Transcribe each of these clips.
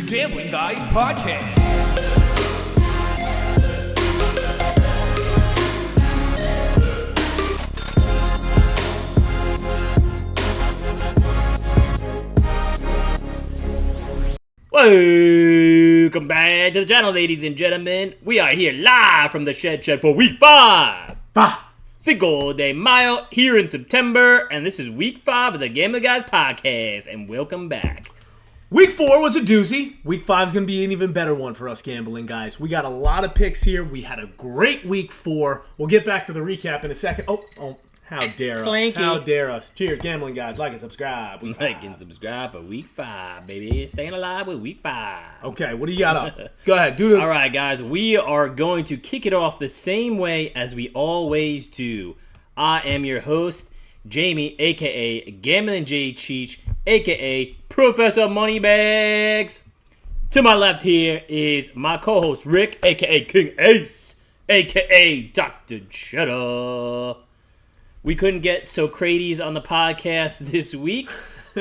the Gambling Guys Podcast. Welcome back to the channel, ladies and gentlemen. We are here live from the Shed for Week 5. Cinco de Mayo here in September, and this is Week 5 of the Gambling Guys Podcast, and welcome back. Week 4 was a doozy. Week 5 is going to be an even better one for us gambling guys. We got a lot of picks here. We had a great Week 4. We'll get back to the recap in a second. Oh, how dare Clanky. us. How dare us. Cheers, gambling guys. Like and subscribe. Like and subscribe for Week 5, baby. Staying alive with Week 5. Okay, what do you got up? Go ahead. Do the... All right, guys. We are going to kick it off the same way as we always do. I am your host, Jamie, a.k.a. Gambling J. Cheech, a.k.a. Professor Moneybags. To my left here is my co-host, Rick, a.k.a. King Ace, a.k.a. Dr. Cheddar. We couldn't get Socrates on the podcast this week,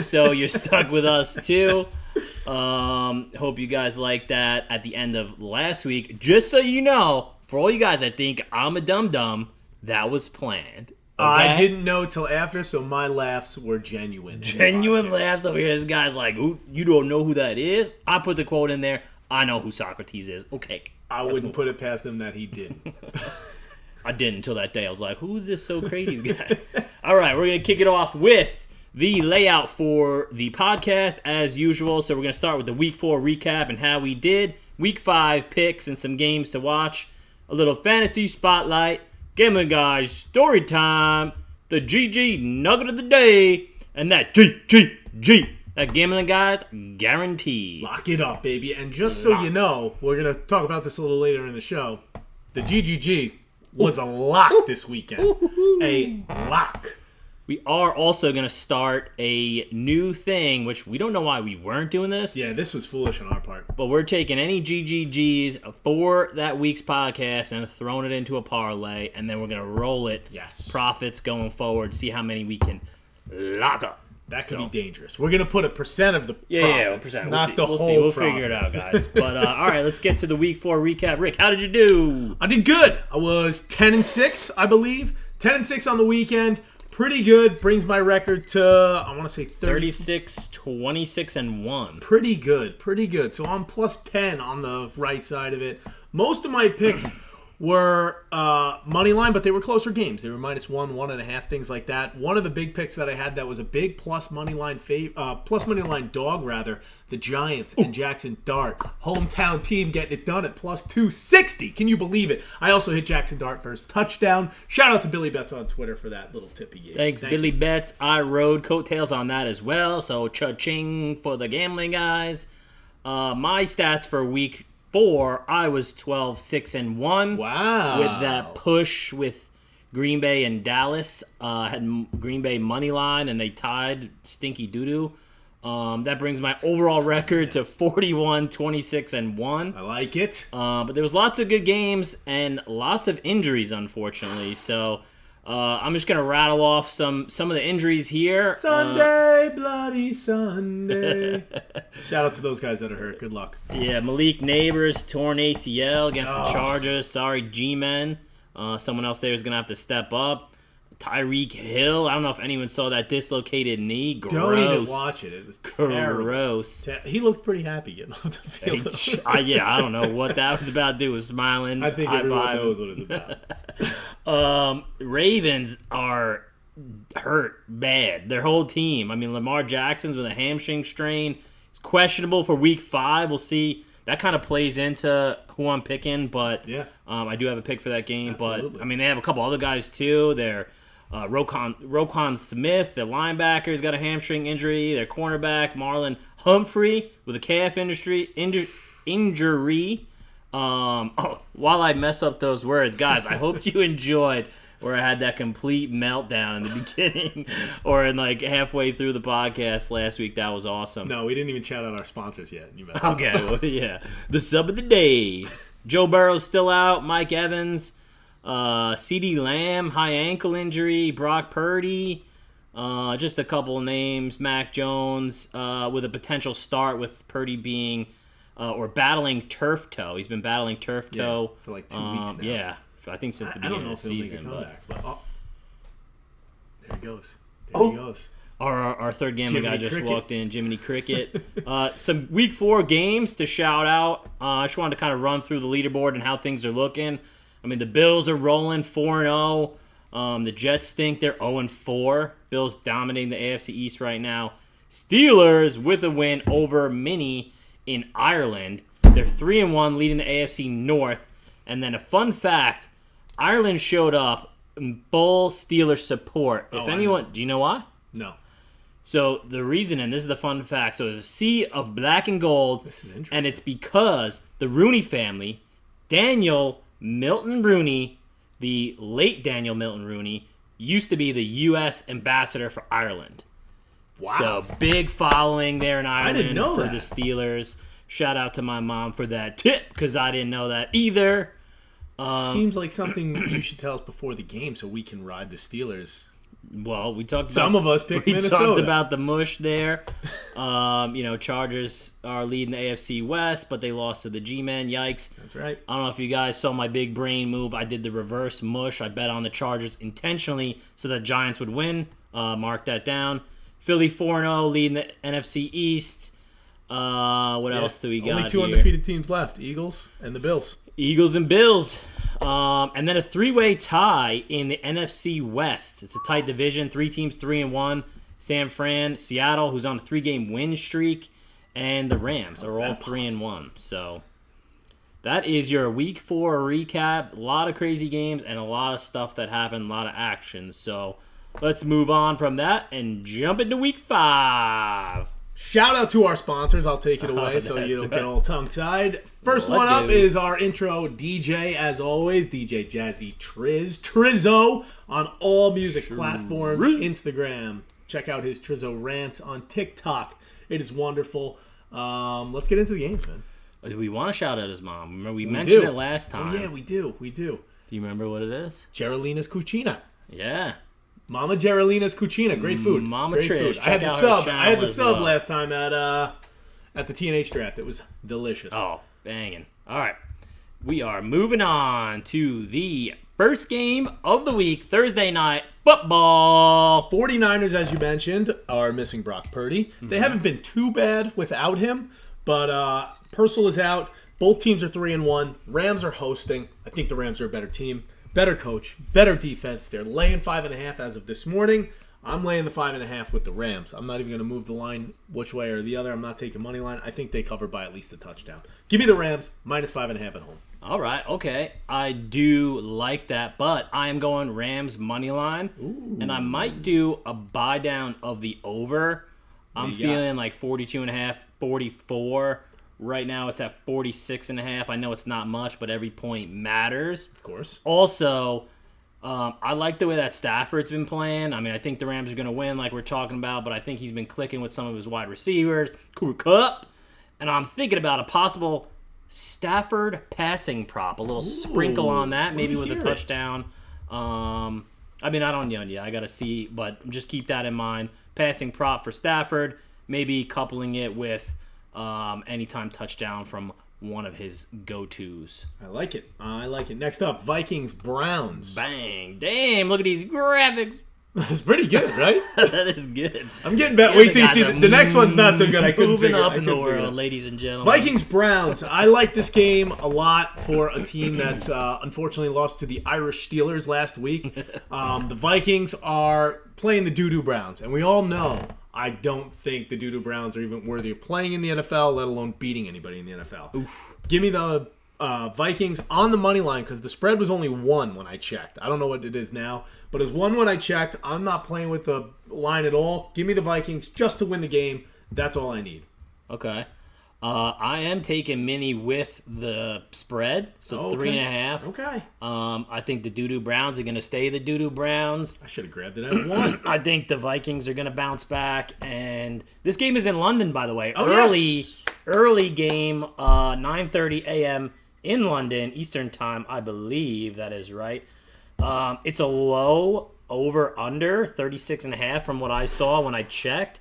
so you're stuck with us too. Hope you guys liked that at the end of last week. Just so you know, for all you guys that think I'm a dum-dum, that was planned. Okay? I didn't know till after, so my laughs were genuine. Genuine laughs over here. This guy's like, you don't know who that is? I put the quote in there. I know who Socrates is. Okay. I wouldn't put it past him that he didn't. I didn't until that day. I was like, who's this Socrates guy? All right, we're going to kick it off with the layout for the podcast as usual. So we're going to start with the Week 4 recap and how we did. Week 5 picks and some games to watch. A little fantasy spotlight. Gambling Guys Storytime. The GG Nugget of the day. And that GGG. That Gambling Guys guarantee. Lock it up, baby. And just so you know, we're going to talk about this a little later in the show. The GGG was a lock this weekend. A lock. We are also going to start a new thing, which we don't know why we weren't doing this. Yeah, this was foolish on our part. But we're taking any GGGs for that week's podcast and throwing it into a parlay, and then we're going to roll it. Yes. Profits going forward, see how many we can lock up. That could be dangerous. We're going to put a percent of the profits, not the whole profits. We'll figure it out, guys. But, all right, let's get to the Week 4 recap. Rick, how did you do? I did good. I was 10-6, I believe. 10-6 on the weekend. Pretty good. Brings my record to, I want to say 36, 26, and 1. Pretty good. So I'm plus 10 on the right side of it. Most of my picks were Moneyline, but they were closer games. They were -1, 1.5, things like that. One of the big picks that I had that was a big plus Moneyline dog, rather, the Giants and Jackson Dart. Hometown team getting it done at plus 260. Can you believe it? I also hit Jackson Dart for his touchdown. Shout out to Billy Betts on Twitter for that little tip he gave. Thanks, Billy Betts. I rode coattails on that as well, so cha-ching for the gambling guys. My stats for Week 4, I was 12-6-1. Wow. With that push with Green Bay and Dallas. Had Green Bay money line, and they tied stinky doo-doo. That brings my overall record to 41-26-1. I like it. But there was lots of good games and lots of injuries, unfortunately. So I'm just gonna rattle off some of the injuries here. Sunday, bloody Sunday. Shout out to those guys that are hurt. Good luck. Yeah, Malik Neighbors torn ACL against the Chargers. Sorry, G-Men. Someone else there is gonna have to step up. Tyreek Hill. I don't know if anyone saw that dislocated knee. Gross. Don't even watch it. It was gross. He looked pretty happy getting off the field. I don't know what that was about. Dude was smiling. I think everyone knows what it's about. Ravens are hurt bad. Their whole team. I mean, Lamar Jackson's with a hamstring strain. It's questionable for Week 5. We'll see. That kind of plays into who I'm picking, but yeah. I do have a pick for that game. Absolutely. But I mean, they have a couple other guys too. They're Roquan Smith, their linebacker, has got a hamstring injury. Their cornerback, Marlon Humphrey, with a calf injury. While I mess up those words, guys, I hope you enjoyed where I had that complete meltdown in the beginning or in like halfway through the podcast last week. That was awesome. No, we didn't even shout out our sponsors yet. Okay, well, yeah. The sub of the day. Joe Burrow's still out. Mike Evans. CeeDee Lamb, high ankle injury. Brock Purdy. Just a couple of names. Mac Jones with a potential start with Purdy being or battling turf toe. He's been battling turf toe for like 2 weeks now. Yeah, I think since the beginning of the season. I don't know if he'll make a comeback, there he goes. There he goes. Our third gambling guy just Cricket. walked in, Jiminy Cricket. Some Week 4 games to shout out. I just wanted to kind of run through the leaderboard and how things are looking. I mean, the Bills are rolling 4-0. The Jets stink. They're 0-4. Bills dominating the AFC East right now. Steelers with a win over Mini in Ireland. They're 3-1, leading the AFC North. And then a fun fact, Ireland showed up in full Steelers support. If anyone, do you know why? No. So the reason, and this is the fun fact, so it's a sea of black and gold. This is interesting. And it's because the Rooney family, Daniel Milton Rooney, the late Daniel Milton Rooney, used to be the U.S. ambassador for Ireland. Wow. So big following there in Ireland didn't know for that. the Steelers. Shout out to my mom for that tip, because I didn't know that either. Seems like something you should tell us before the game so we can ride the Steelers. Well, we talked about... Some of us picked Minnesota. We talked about the mush there. Chargers are leading the AFC West, but they lost to the G-Men. Yikes. That's right. I don't know if you guys saw my big brain move. I did the reverse mush. I bet on the Chargers intentionally so the Giants would win. Mark that down. Philly 4-0, leading the NFC East. What else do we got Only two here? undefeated teams left, Eagles and the Bills. Eagles and Bills. And then a 3-way tie in the NFC West. It's a tight division. 3 teams, 3-1. San Fran, Seattle, who's on a 3-game win streak, and the Rams are all 3-1. So that is your Week 4 recap. A lot of crazy games and a lot of stuff that happened, a lot of action. So let's move on from that and jump into Week 5. Shout out to our sponsors. I'll take it away so you don't get all tongue-tied. First one up is our intro DJ, as always, DJ Jazzy Trizzo on all music platforms, Instagram. Check out his Trizzo rants on TikTok. It is wonderful. Let's get into the games, man. Do we want to shout out his mom? Remember, we mentioned it last time. Oh, yeah, we do. Do you remember what it is? Geraldina's Cucina. Yeah. Mama Geraldina's Cucina. Great food. Mama Great Trish. food. I had the Check out her sub. channel I had the as sub well. last time at the TNH draft. It was delicious. Oh, banging. All right. We are moving on to the first game of the week, Thursday night football. 49ers, as you mentioned, are missing Brock Purdy. They haven't been too bad without him, but Purcell is out. Both teams are 3-1. Rams are hosting. I think the Rams are a better team, better coach, better defense. They're laying 5.5 as of this morning. I'm laying the 5.5 with the Rams. I'm not even going to move the line which way or the other. I'm not taking money line. I think they cover by at least a touchdown. Give me the Rams, minus 5.5 at home. All right, okay. I do like that, but I am going Rams money line, and I might do a buy down of the over. I'm feeling like 42.5, 44. Right now it's at 46.5. I know it's not much, but every point matters. Of course. Also, I like the way that Stafford's been playing. I mean, I think the Rams are going to win like we're talking about, but I think he's been clicking with some of his wide receivers. Cooper Kupp. And I'm thinking about a possible Stafford passing prop. A little sprinkle on that, maybe with a touchdown. I mean, I don't know yet. I got to see, but just keep that in mind. Passing prop for Stafford, maybe coupling it with anytime touchdown from one of his go-tos. I like it. Next up, Vikings-Browns. Bang. Damn, look at these graphics. That's pretty good, right? That is good. I'm getting better. Wait till you see the next one's not so good. I couldn't Moving figure up I in the couldn't figure it world, out. ladies and gentlemen. Vikings-Browns. I like this game a lot for a team that's unfortunately lost to the Irish Steelers last week. The Vikings are playing the Doo-Doo Browns, and we all know I don't think the Doo-Doo Browns are even worthy of playing in the NFL, let alone beating anybody in the NFL. Oof. Give me the Vikings on the money line because the spread was only 1 when I checked. I don't know what it is now, but it was 1 when I checked. I'm not playing with the line at all. Give me the Vikings just to win the game. That's all I need. Okay. I am taking Mini with the spread, so 3.5. Okay. I think the Doo-Doo Browns are going to stay the Doo-Doo Browns. I should have grabbed it at 1. I think the Vikings are going to bounce back, and this game is in London, by the way. Yes. Early game, 9:30 a.m. in London, Eastern Time, I believe that is right. It's a low over-under, 36.5 from what I saw when I checked.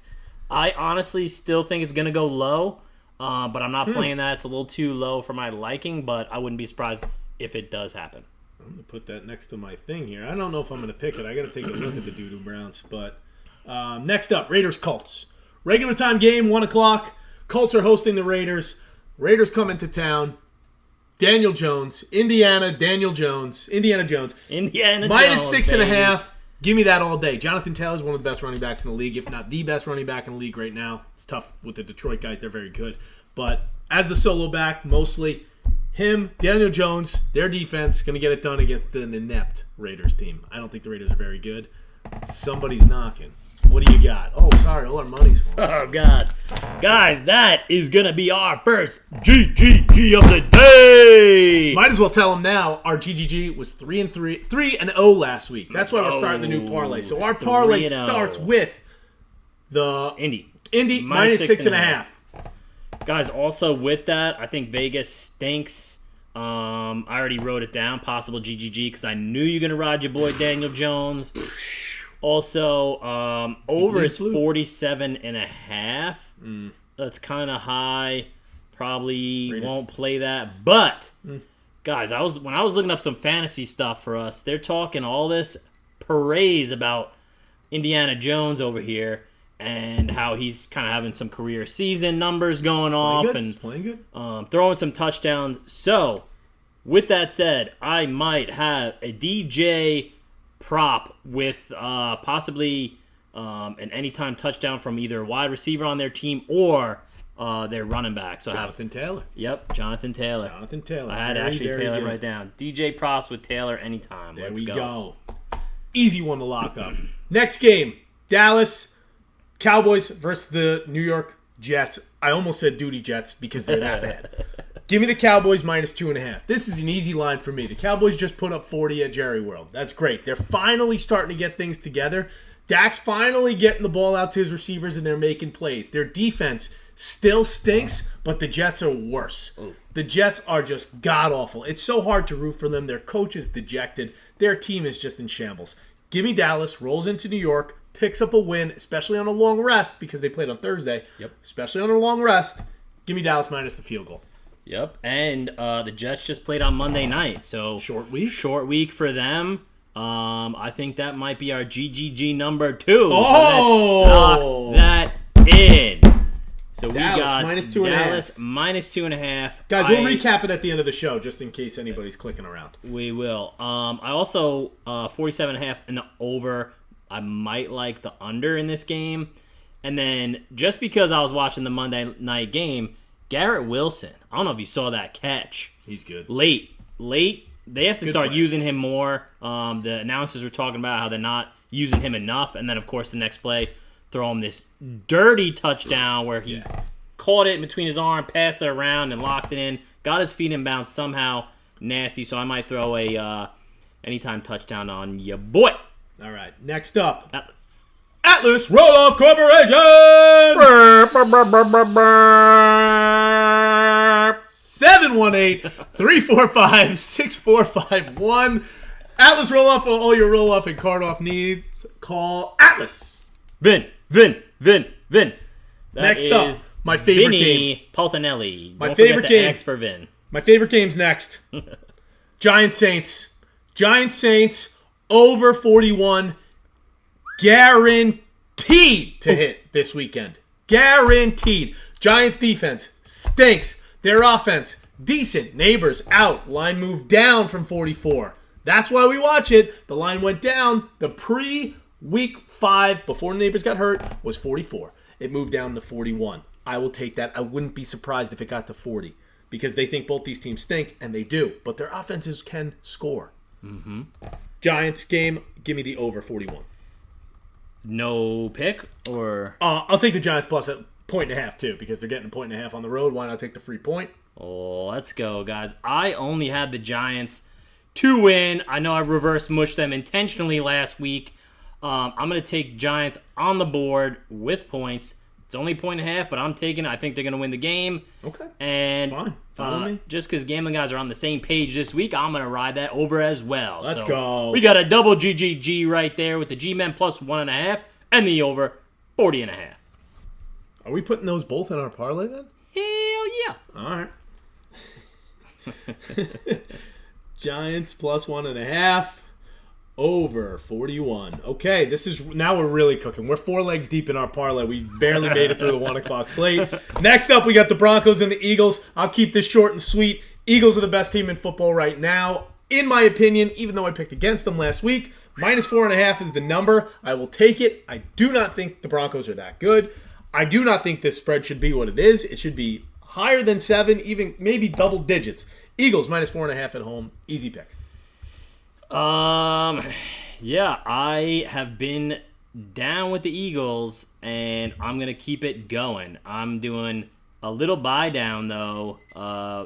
I honestly still think it's going to go low. but I'm not playing that. It's a little too low for my liking, but I wouldn't be surprised if it does happen. I'm going to put that next to my thing here. I don't know if I'm going to pick it. I got to take a look at the Doo-Doo Browns. But next up, Raiders-Colts. Regular time game, 1 o'clock. Colts are hosting the Raiders. Raiders come into town. Daniel Jones, Indiana Jones. Minus Minus 6.5. Give me that all day. Jonathan Taylor is one of the best running backs in the league, if not the best running back in the league right now. It's tough with the Detroit guys. They're very good. But as the solo back, mostly him, Daniel Jones, their defense, going to get it done against the inept Raiders team. I don't think the Raiders are very good. Somebody's knocking. What do you got? Oh, sorry. All our money's falling. Oh, God. Guys, that is going to be our first GGG of the day. Might as well tell them now. Our GGG was 3-0 last week. That's why we're starting the new parlay. So our parlay starts with the Indy minus 6.5. Guys, also with that, I think Vegas stinks. I already wrote it down. Possible GGG because I knew you were going to ride your boy Daniel Jones. Also, over is 47.5. That's kind of high. Probably won't play that. But, guys, when I was looking up some fantasy stuff for us, they're talking all this praise about Indiana Jones over here and how he's kind of having some career season numbers going off and throwing some touchdowns. So, with that said, I might have a DJ prop with possibly an anytime touchdown from either a wide receiver on their team or their running back. So Jonathan Taylor. Yep, Jonathan Taylor. I had Taylor right down. DJ props with Taylor anytime. There we go. Easy one to lock up. Next game, Dallas Cowboys versus the New York Jets. I almost said Duty Jets because they're that bad. Give me the Cowboys minus 2.5. This is an easy line for me. The Cowboys just put up 40 at Jerry World. That's great. They're finally starting to get things together. Dak's finally getting the ball out to his receivers, and they're making plays. Their defense still stinks, but the Jets are worse. The Jets are just god-awful. It's so hard to root for them. Their coach is dejected. Their team is just in shambles. Give me Dallas, rolls into New York, picks up a win, especially on a long rest because they played on Thursday. Yep. Especially on a long rest. Give me Dallas minus the field goal. Yep, and the Jets just played on Monday night, so short week for them. I think that might be our GGG number 2. Oh, so lock that in. So we Dallas, got minus 2.5. Dallas minus 2.5. Guys, we'll recap it at the end of the show just in case anybody's clicking around. We will. I also 47.5 in the over. I might like the under in this game, and then just because I was watching the Monday night game. Garrett Wilson, I don't know if you saw that catch. He's good. Late. They have to start using him more. The announcers were talking about how they're not using him enough. And then, of course, the next play, throw him this dirty touchdown where he caught it in between his arm, passed it around, and locked it in. Got his feet in bounds somehow. Nasty. So I might throw a anytime touchdown on your boy. All right. Next up. Atlas Roll-Off Corporation! 718-345-6451. Atlas Roll-Off for all your roll-off and card-off needs. Call Atlas. Vin. Next up, my favorite game. Polsinelli. My favorite game. X for Vin. My favorite game's next. Giants Saints over 41. Guaranteed to hit this weekend. Guaranteed. Giants defense stinks. Their offense, decent. Neighbors out. Line moved down from 44. That's why we watch it. The line went down. The pre-week 5, before Neighbors got hurt, was 44. It moved down to 41. I will take that. I wouldn't be surprised if it got to 40 because they think both these teams stink, and they do. But their offenses can score. Mm-hmm. Giants game, give me the over 41. No pick or I'll take the Giants plus a 1.5 too because they're getting a 1.5 on the road. Why not take the free point? Oh, let's go, guys. I only had the Giants to win. I know I reverse mushed them intentionally last week. I'm going to take Giants on the board with points. It's only 1.5, but I'm taking it. I think they're going to win the game. Okay. And it's fine. Just because gambling guys are on the same page this week, I'm going to ride that over as well. Let's go. We got a double GGG right there with the G-Men plus 1.5 and the over 40.5. Are we putting those both in our parlay then? Hell Yeah. All right. Giants plus 1.5. Over 41. Okay, now we're really cooking. We're 4 legs deep in our parlay. We barely made it through the 1 o'clock slate. Next up, we got the Broncos and the Eagles. I'll keep this short and sweet. Eagles are the best team in football right now, in my opinion, even though I picked against them last week. Minus 4.5 is the number. I will take it. I do not think the Broncos are that good. I do not think this spread should be what it is. It should be higher than 7, even maybe double digits. Eagles minus 4.5 at home. Easy pick. Yeah, I have been down with the Eagles, and I'm going to keep it going. I'm doing a little buy down, though.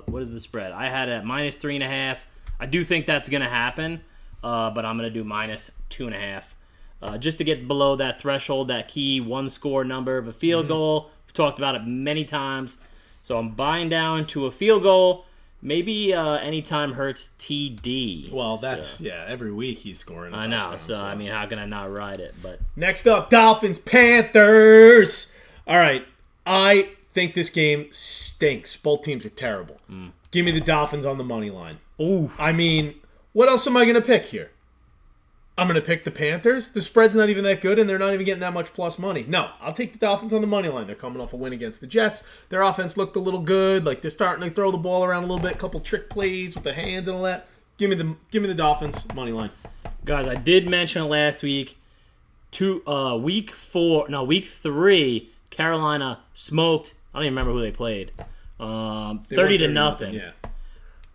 What is the spread? I had it at minus 3.5. I do think that's going to happen, but I'm going to do minus 2.5. Just to get below that threshold, that key one-score number of a field goal. We've talked about it many times. So I'm buying down to a field goal. Maybe anytime Hurts TD. Well, every week he's scoring. I know. So, I mean, how can I not ride it? But next up, Dolphins, Panthers. All right. I think this game stinks. Both teams are terrible. Give me the Dolphins on the money line. Ooh. I mean, what else am I going to pick here? I'm going to pick the Panthers. The spread's not even that good, and they're not even getting that much plus money. No, I'll take the Dolphins on the money line. They're coming off a win against the Jets. Their offense looked a little good. Like, they're starting to throw the ball around a little bit. A couple trick plays with the hands and all that. Give me the Dolphins money line. Guys, I did mention it last week. Week 3, Carolina smoked. I don't even remember who they played. 30-0. Yeah.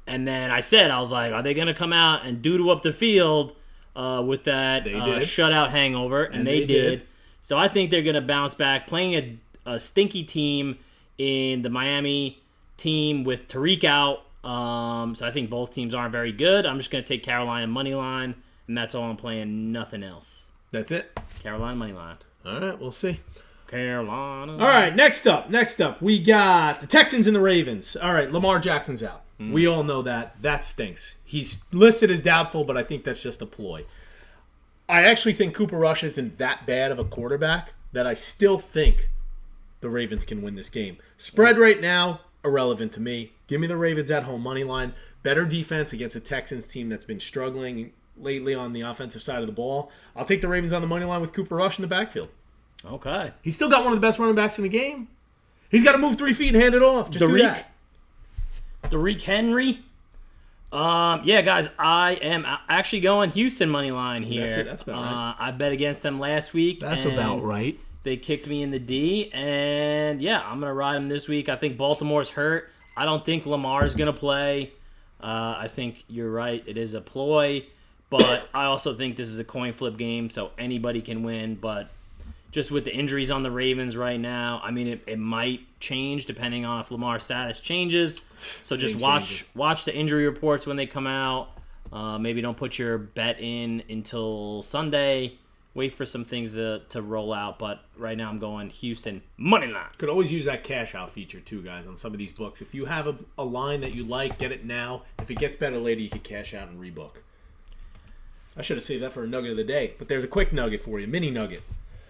And then I was like, are they going to come out and doodle up the field with that shutout hangover? And they did. So I think they're going to bounce back. Playing a stinky team in the Miami team with Tariq out. So I think both teams aren't very good. I'm just going to take Carolina money line, and that's all I'm playing. Nothing else. That's it? Carolina money line. All right, we'll see. Carolina. All right, next up, we got the Texans and the Ravens. All right, Lamar Jackson's out. We all know that. That stinks. He's listed as doubtful, but I think that's just a ploy. I actually think Cooper Rush isn't that bad of a quarterback that I still think the Ravens can win this game. Spread right now, irrelevant to me. Give me the Ravens at home money line. Better defense against a Texans team that's been struggling lately on the offensive side of the ball. I'll take the Ravens on the money line with Cooper Rush in the backfield. Okay. He's still got one of the best running backs in the game. He's got to move 3 feet and hand it off. Just do that. Derrick Henry. Yeah, guys, I am actually going Houston money line here. That's about right. I bet against them last week. That's about right. They kicked me in the D, and yeah, I'm going to ride them this week. I think Baltimore's hurt. I don't think Lamar's going to play. I think you're right. It is a ploy, but I also think this is a coin flip game, so anybody can win, but just with the injuries on the Ravens right now, I mean, it might change depending on if Lamar's status changes. So just watch the injury reports when they come out. Maybe don't put your bet in until Sunday. Wait for some things to roll out. But right now I'm going Houston money line. Could always use that cash out feature too, guys, on some of these books. If you have a line that you like, get it now. If it gets better later, you can cash out and rebook. I should have saved that for a nugget of the day. But there's a quick nugget for you, mini nugget.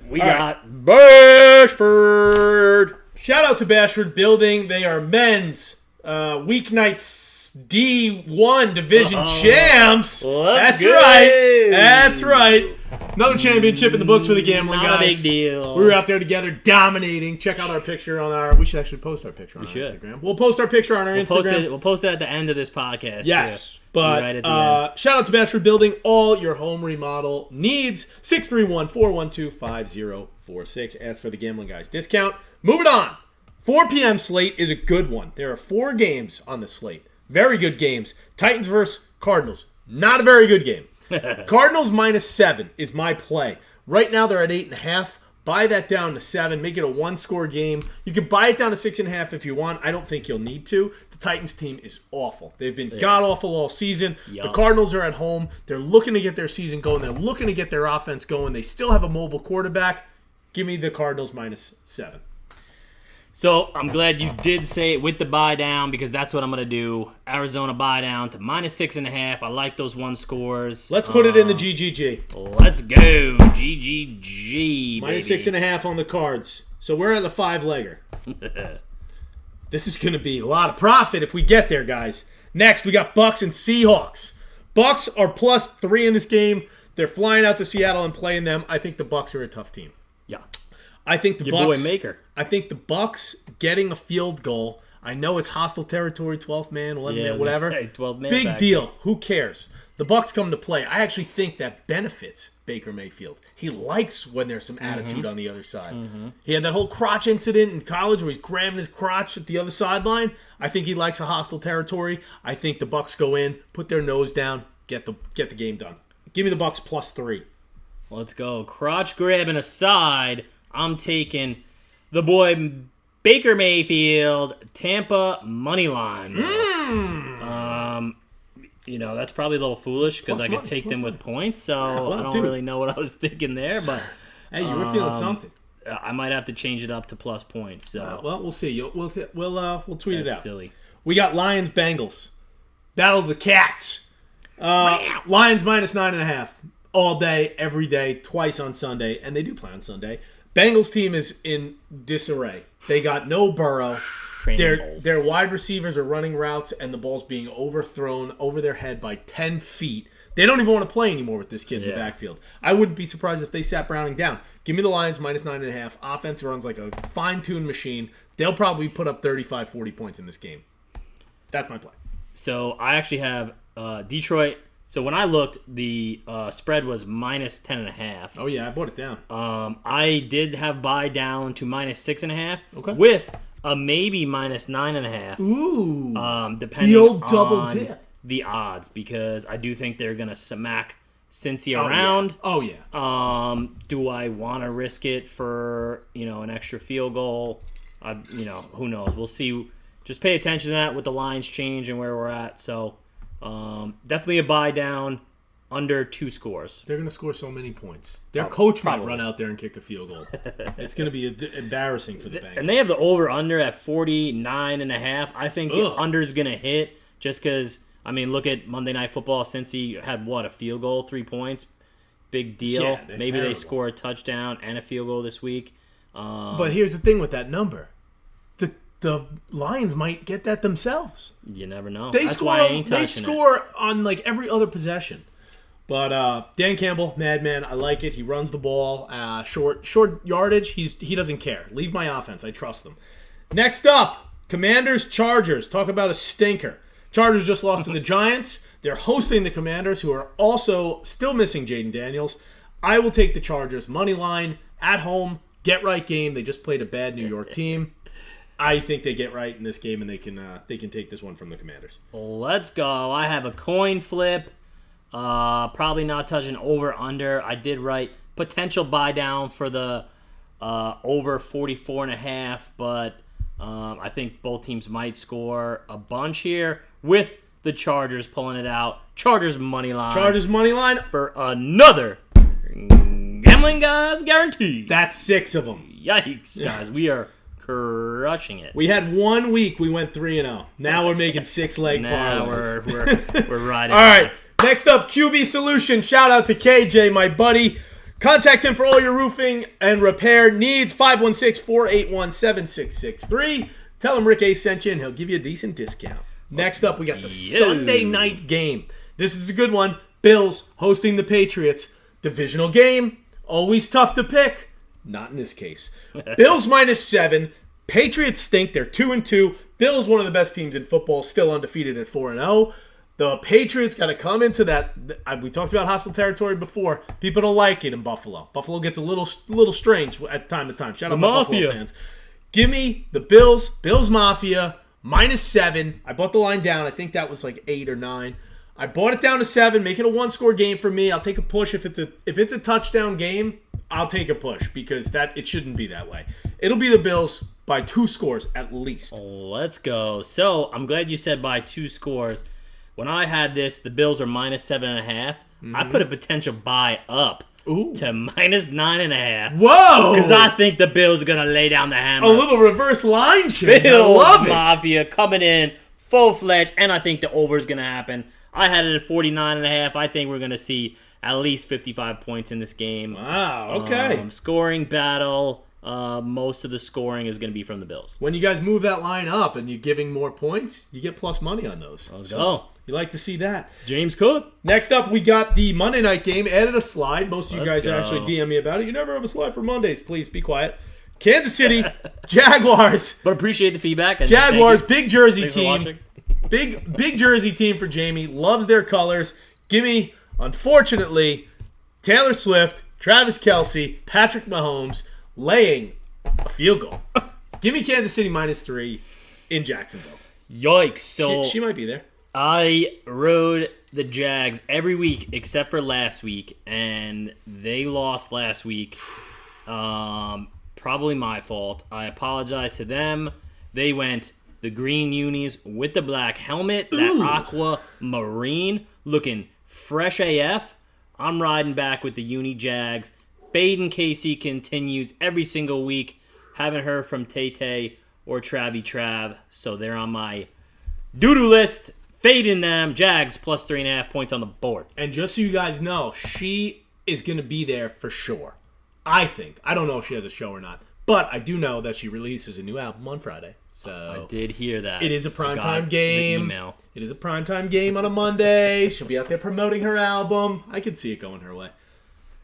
We got Bashford. Shout out to Bashford Building. They are men's weeknights D1 division champs. That's right. That's right. Another championship in the books for the gambling guys. Not a big deal. We were out there together dominating. Check out our picture on our... We should actually post our picture on our Instagram. We'll post our picture on our Instagram. We'll post it at the end of this podcast. Yes. But right shout out to Bashford Building. All your home remodel needs. 631-412-5046. Ask for the Gambling Guys discount. Moving on. 4 p.m. slate is a good one. There are 4 games on the slate. Very good games. Titans versus Cardinals. Not a very good game. Cardinals -7 is my play. Right now they're at 8.5. Buy that down to 7. Make it a one-score game. You can buy it down to 6.5 if you want. I don't think you'll need to. The Titans team is awful. They've been god-awful all season. Yep. The Cardinals are at home. They're looking to get their season going. They're looking to get their offense going. They still have a mobile quarterback. Give me the Cardinals -7. So I'm glad you did say it with the buy down because that's what I'm going to do. Arizona buy down to -6.5. I like those one scores. Let's put it in the GGG. Let's go. GGG, baby. -6.5 on the Cards. So we're at the 5-legger. This is going to be a lot of profit if we get there, guys. Next, we got Bucks and Seahawks. Bucks are +3 in this game. They're flying out to Seattle and playing them. I think the Bucks are a tough team. Yeah. I think the Your Bucks, boy Maker. I think the Bucks getting a field goal. I know it's hostile territory, 12th man, 11th man, whatever. 12 man Big deal. Who cares? The Bucks come to play. I actually think that benefits Baker Mayfield. He likes when there's some attitude on the other side. He had that whole crotch incident in college where he's grabbing his crotch at the other sideline. I think he likes a hostile territory. I think the Bucks go in, put their nose down, get the game done. Give me the Bucks +3. Let's go. Crotch grabbing aside, I'm taking the boy Baker Mayfield, Tampa Moneyline. That's probably a little foolish because I could take them with points, so I don't really know what I was thinking there. But hey, you were feeling something. I might have to change it up to plus points. So well, we'll see. We'll tweet it out. Silly. We got Lions Bengals. Battle of the Cats. Lions -9.5 all day, every day, twice on Sunday, and they do play on Sunday. Bengals team is in disarray. They got no Burrow. Their wide receivers are running routes, and the ball's being overthrown over their head by 10 feet. They don't even want to play anymore with this kid in the backfield. I wouldn't be surprised if they sat Browning down. Give me the Lions -9.5. Offense runs like a fine-tuned machine. They'll probably put up 35, 40 points in this game. That's my play. So I actually have Detroit. So when I looked, the spread was -10.5. Oh, yeah, I brought it down. I did have buy down to -6.5 with a maybe -9.5. Ooh. Depending the old double on dip. the odds, because I do think they're going to smack Cincy around. Oh, yeah. Do I want to risk it for, an extra field goal? Who knows? We'll see. Just pay attention to that with the lines change and where we're at. So, definitely a buy down under 2 scores. They're going to score so many points. Their coach probably might run out there and kick a field goal. It's going to be embarrassing for the Bengals. And they have the over-under at 49.5. I think the under's going to hit just because, look at Monday Night Football. Since he had, a field goal, 3 points. Big deal. Yeah, Maybe terrible. they score a touchdown and a field goal this week. But here's the thing with that number. The Lions might get that themselves. You never know. They That's score, why I ain't they touching score on every other possession. But Dan Campbell, madman, I like it. He runs the ball, short yardage. He doesn't care. Leave my offense. I trust them. Next up, Commanders Chargers. Talk about a stinker. Chargers just lost to the Giants. They're hosting the Commanders, who are also still missing Jaden Daniels. I will take the Chargers money line at home. Get right game. They just played a bad New York team. I think they get right in this game, and they can take this one from the Commanders. Let's go. I have a coin flip. Probably not touching over/under. I did write potential buy down for the over 44.5, but I think both teams might score a bunch here with the Chargers pulling it out. Chargers money line. Chargers money line for another gambling guys guarantee. That's 6 of them. Yikes, guys. We are crushing it. We had 1 week we went 3-0. Now we're making 6-leg now parlays. we're riding. All right. Next up, QB Solution. Shout out to KJ, my buddy. Contact him for all your roofing and repair needs. 516-481-7663. Tell him Rick A sent you, and he'll give you a decent discount. Next up, we got the Sunday night game. This is a good one. Bills hosting the Patriots. Divisional game. Always tough to pick. Not in this case. Bills -7. Patriots stink. They're 2-2. Bills, one of the best teams in football, still undefeated at 4-0. The Patriots got to come into that. We talked about hostile territory before. People don't like it in Buffalo. Buffalo gets a little strange at time to time. Shout out my Buffalo fans. Give me the Bills. Bills Mafia -7. I bought the line down. I think that was 8 or 9. I bought it down to 7, make it a 1-score game for me. I'll take a push if it's a touchdown game. I'll take a push because it shouldn't be that way. It'll be the Bills by 2 scores at least. Let's go. So I'm glad you said by 2 scores. When I had this, the Bills are -7.5. I put a potential buy up to -9.5. Whoa! Because I think the Bills are gonna lay down the hammer. A little reverse line change. Bills I love it. Mafia coming in full-fledged, and I think the over is gonna happen. I had it at 49.5. I think we're gonna see at least 55 points in this game. Wow. Okay. Scoring battle. most of the scoring is going to be from the Bills. When you guys move that line up and you're giving more points, you get plus money on those. Let's go. You like to see that. James Cook. Next up, we got the Monday night game. Added a slide. Most of you Let's guys go. actually DM me about it. You never have a slide for Mondays. Please be quiet. Kansas City, Jaguars. But appreciate the feedback. And Jaguars, thank you. big jersey Thanks for team. watching. Big jersey team for Jamie. Loves their colors. Give me, unfortunately, Taylor Swift, Travis Kelce, Patrick Mahomes laying a field goal. Give me Kansas City -3 in Jacksonville. Yikes. So She might be there. I rode the Jags every week except for last week, and they lost last week. Probably my fault. I apologize to them. They went the green unis with the black helmet, that aqua marine, looking fresh AF. I'm riding back with the uni Jags. Fading KC continues every single week. Haven't heard from Tay or Travie Trav, so they're on my doo-doo list. Fading them. Jags plus 3.5 points on the board. And just so you guys know, she is going to be there for sure. I think. I don't know if she has a show or not. But I do know that she releases a new album on Friday. So I did hear that. it is a I got primetime the game. email. It is a primetime game on a Monday. She'll be out there promoting her album. I could see it going her way.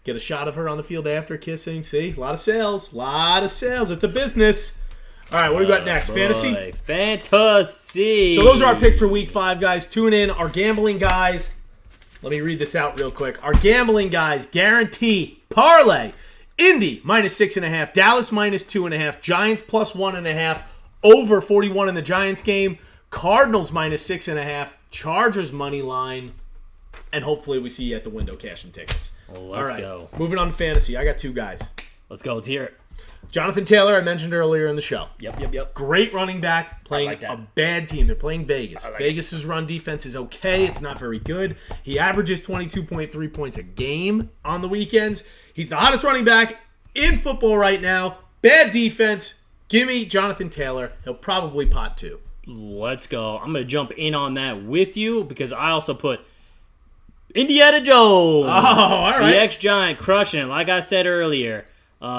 Get a shot of her on the field after kissing. See? A lot of sales. It's a business. All right, what do we got next? Fantasy? Fantasy. So those are our picks for week 5, guys. Tune in. Our gambling guys. Let me read this out real quick. Our gambling guys guarantee parlay. Indy -6.5. Dallas -2.5. Giants +1.5. Over 41 in the Giants game. Cardinals -6.5. Chargers money line. And hopefully we see you at the window cashing tickets. Well, All let's right, go. moving on to fantasy. I got 2 guys. Let's go. Let's hear it. Jonathan Taylor, I mentioned earlier in the show. Yep. Great running back, playing like that. a bad team. They're playing Vegas. like Vegas' run defense is okay. It's not very good. He averages 22.3 points a game on the weekends. He's the hottest running back in football right now. Bad defense. Give me Jonathan Taylor. He'll probably pot 2. Let's go. I'm going to jump in on that with you because I also put Indiana Jones. Oh, all right. The ex-Giant crushing it. Like I said earlier,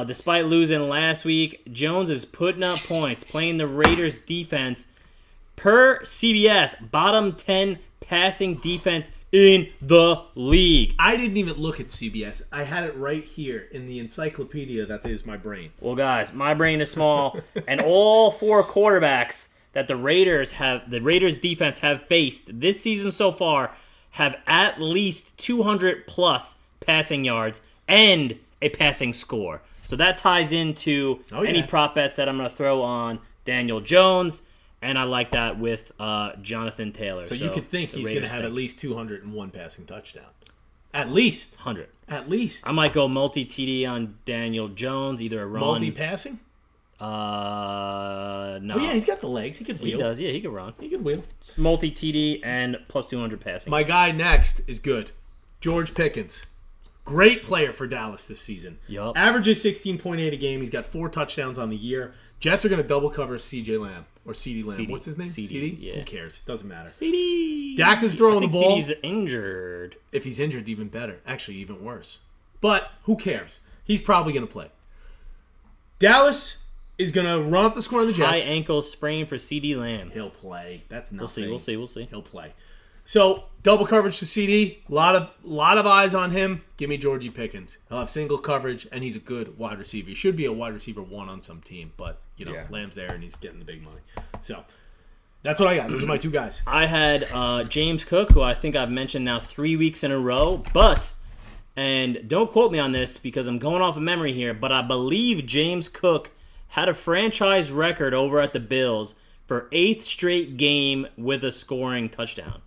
despite losing last week, Jones is putting up points, playing the Raiders defense per CBS, bottom 10 passing defense in the league. I didn't even look at CBS. I had it right here in the encyclopedia that is my brain. Well, guys, my brain is small, and all 4 quarterbacks that the Raiders defense have faced this season so far have at least 200 plus passing yards and a passing score. So that ties into any prop bets that I'm going to throw on Daniel Jones, and I like that with Jonathan Taylor. So you could think the he's going to Raiders have think at least 201 passing touchdown. At least. 100. At least. I might go multi-TD on Daniel Jones, either a run. Multi-passing? No. Oh, yeah, he's got the legs. He could He wheel. does, yeah, he can run. He could wheel. It's multi-TD and plus 200 passing. My guy next is good. George Pickens. Great player for Dallas this season. Yup. Averages 16.8 a game. He's got 4 touchdowns on the year. Jets are going to double cover C.J. Lamb. Or C.D. Lamb. CD. What's his name? CD, yeah. Who cares? Doesn't matter. CD. Dak is throwing the ball. CD's injured. If he's injured, even better. Actually, even worse. But who cares? He's probably going to play. Dallas is going to run up the score on the Jets. High ankle sprain for CD Lamb. He'll play. That's nothing. We'll see. He'll play. So, double coverage to CD. A lot of eyes on him. Give me Georgie Pickens. He'll have single coverage, and he's a good wide receiver. He should be a wide receiver 1 on some team, but, Lamb's there, and he's getting the big money. So, that's what I got. Those are my 2 guys. I had James Cook, who I think I've mentioned now 3 weeks in a row, and don't quote me on this because I'm going off of memory here, but I believe James Cook had a franchise record over at the Bills for 8th straight game with a scoring touchdown,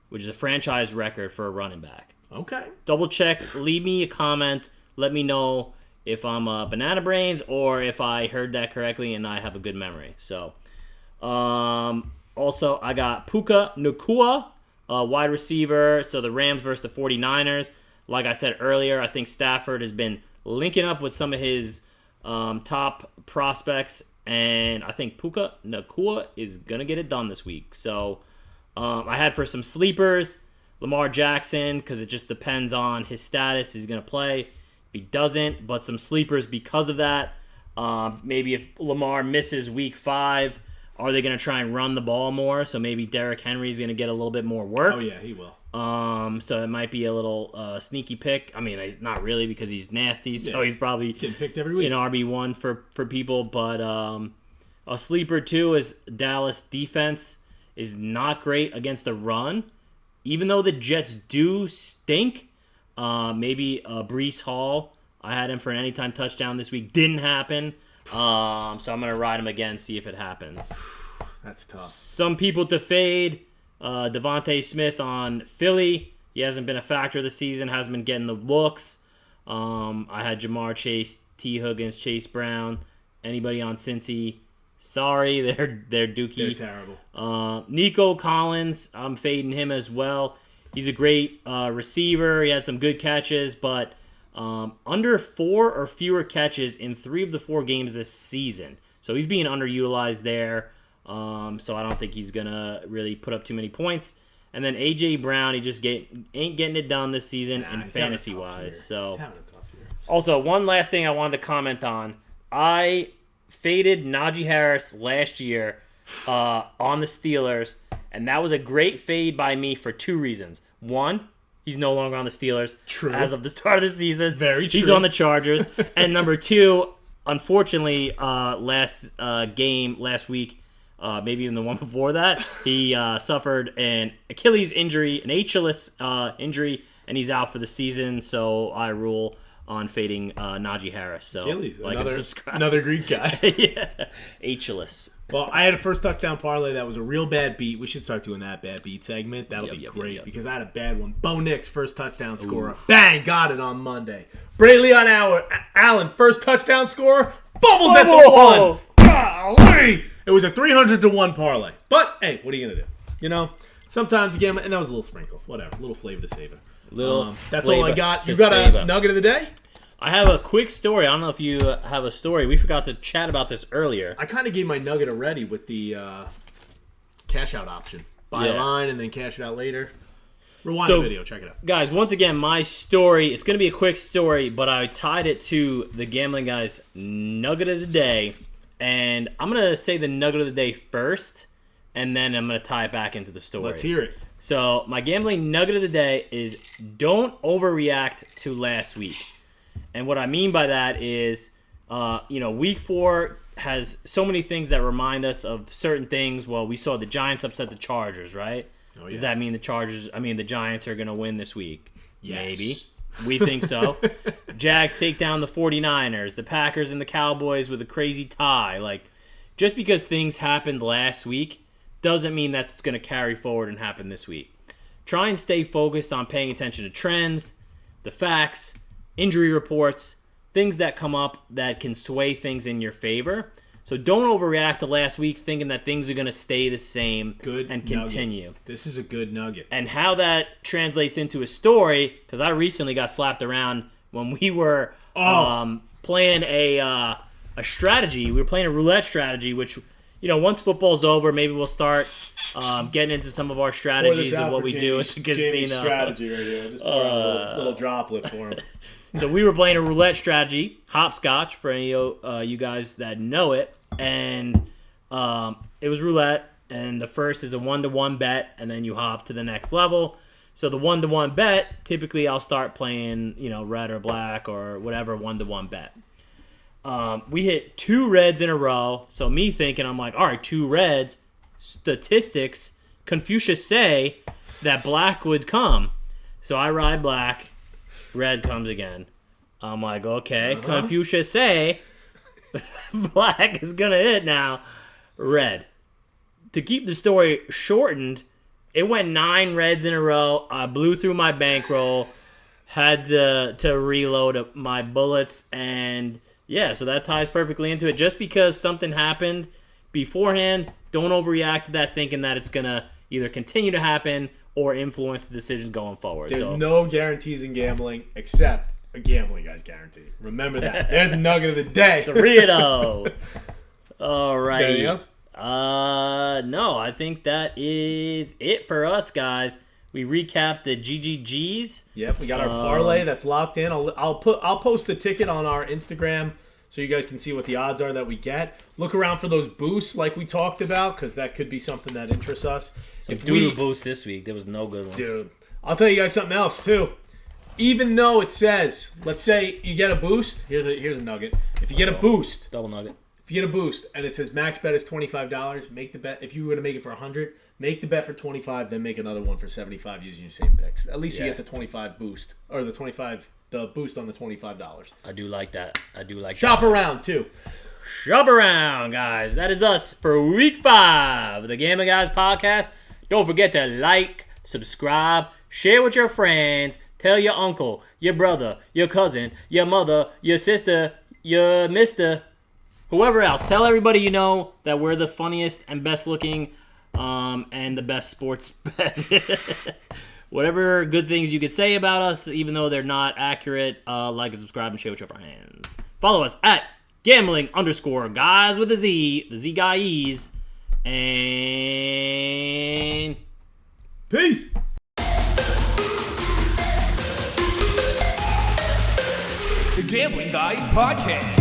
which is a franchise record for a running back. Okay. Double check, leave me a comment, let me know if I'm banana brains or if I heard that correctly and I have a good memory. So, also, I got Puka Nacua, wide receiver. So the Rams versus the 49ers. Like I said earlier, I think Stafford has been linking up with some of his top prospects, and I think Puka Nacua is going to get it done this week. So I had for some sleepers, Lamar Jackson, because it just depends on his status. He's going to play. If he doesn't, but some sleepers because of that. Maybe if Lamar misses week 5, are they going to try and run the ball more? So maybe Derrick Henry's going to get a little bit more work. Oh, yeah, he will. So it might be a little sneaky pick. I mean, not really because he's nasty, so he's probably getting picked every week. An RB1 for people. But a sleeper, too, is Dallas defense is not great against the run. Even though the Jets do stink, maybe Breece Hall, I had him for an anytime touchdown this week. Didn't happen. So I'm going to ride him again, see if it happens. That's tough. Some people to fade. Devontae Smith on Philly. He hasn't been a factor this season. Hasn't been getting the looks. I had Jamar Chase, T. Higgins, Chase Brown. Anybody on Cincy? Sorry, they're dookie. They're terrible. Nico Collins, I'm fading him as well. He's a great receiver. He had some good catches, but under 4 or fewer catches in 3 of the 4 games this season. So he's being underutilized there. So I don't think he's going to really put up too many points. And then A.J. Brown, he just ain't getting it done this season in fantasy-wise. So, he's having a tough year. Also, one last thing I wanted to comment on. I faded Najee Harris last year on the Steelers, and that was a great fade by me for 2 reasons. One, he's no longer on the Steelers. True. As of the start of the season. Very true. He's on the Chargers. And number 2, unfortunately, last week, maybe even the one before that, he suffered an Achilles injury, an HLS injury, and he's out for the season. So I rule on fading Najee Harris. So Achilles, like and subscribe. Another Greek guy. Yeah, HLS. Well, I had a first touchdown parlay that was a real bad beat. We should start doing that bad beat segment. That'll be great because I had a bad one. Bo Nix, first touchdown scorer. Bang, got it on Monday. Braylon Allen, first touchdown scorer. Bubbles at the 1. Golly! It was a 300-1 parlay. But, hey, what are you going to do? You know, sometimes again, and that was a little sprinkle. Whatever, a little flavor to save it. That's all I got. You got a nugget of the day? I have a quick story. I don't know if you have a story. We forgot to chat about this earlier. I kind of gave my nugget already with the cash out option. Buy a line and then cash it out later. Rewind the video. Check it out. Guys, once again, my story, it's going to be a quick story, but I tied it to the Gambling Guys nugget of the day. And I'm going to say the nugget of the day first, and then I'm going to tie it back into the story. Let's hear it. So my gambling nugget of the day is don't overreact to last week. And what I mean by that is, week 4 has so many things that remind us of certain things. Well, we saw the Giants upset the Chargers, right? Oh, yeah. Does that mean the Giants are going to win this week? Yes. Maybe. We think so. Jags take down the 49ers. The Packers and the Cowboys with a crazy tie. Like, just because things happened last week doesn't mean that it's going to carry forward and happen this week. Try and stay focused on paying attention to trends, the facts, injury reports, things that come up that can sway things in your favor. So don't overreact to last week thinking that things are going to stay the same and continue. Nugget. This is a good nugget. And how that translates into a story, because I recently got slapped around when we were playing a strategy. We were playing a roulette strategy, which, once football's over, maybe we'll start getting into some of our strategies of what we do at the casino. Strategy right here. Just pour a little droplet for him. So we were playing a roulette strategy, hopscotch, for any of you guys that know it. And it was roulette, and the first is a 1-to-1 bet, and then you hop to the next level. So the 1-to-1 bet, typically I'll start playing, red or black or whatever 1-to-1 bet. We hit 2 reds in a row, so me thinking, I'm like, all right, 2 reds, statistics, Confucius say that black would come. So I ride black, red comes again. I'm like, okay, Confucius say black is going to hit now, red. To keep the story shortened, it went 9 reds in a row. I blew through my bankroll, had to reload my bullets, and so that ties perfectly into it. Just because something happened beforehand, don't overreact to that thinking that it's going to either continue to happen or influence the decisions going forward. There's no guarantees in gambling except a Gambling Guys guarantee. Remember that. There's a nugget of the day. 3-0. All right. Anything else? No, I think that is it for us, guys. We recapped the GGGs. Yep, we got our parlay that's locked in. I'll post the ticket on our Instagram so you guys can see what the odds are that we get. Look around for those boosts like we talked about, because that could be something that interests us. Some doo-doo boosts this week. There was no good ones. Dude, I'll tell you guys something else, too. Even though it says, let's say you get a boost. Here's a nugget. If you get a boost. Double nugget. If you get a boost and it says max bet is $25, make the bet. If you were to make it for $100, make the bet for $25, then make another one for $75 using your same picks. At least you get the 25 boost, or the boost on the $25. I do like that. Shop around too. Shop around, guys. That is us for week 5 of the Gambling Guys podcast. Don't forget to like, subscribe, share with your friends, tell your uncle, your brother, your cousin, your mother, your sister, your mister, whoever else. Tell everybody you know that we're the funniest and best looking and the best sports bet. Whatever good things you could say about us, even though they're not accurate, like and subscribe and share with your friends. Follow us at gambling_guys with a Z, the Z guys, and peace. The Gambling Guys Podcast.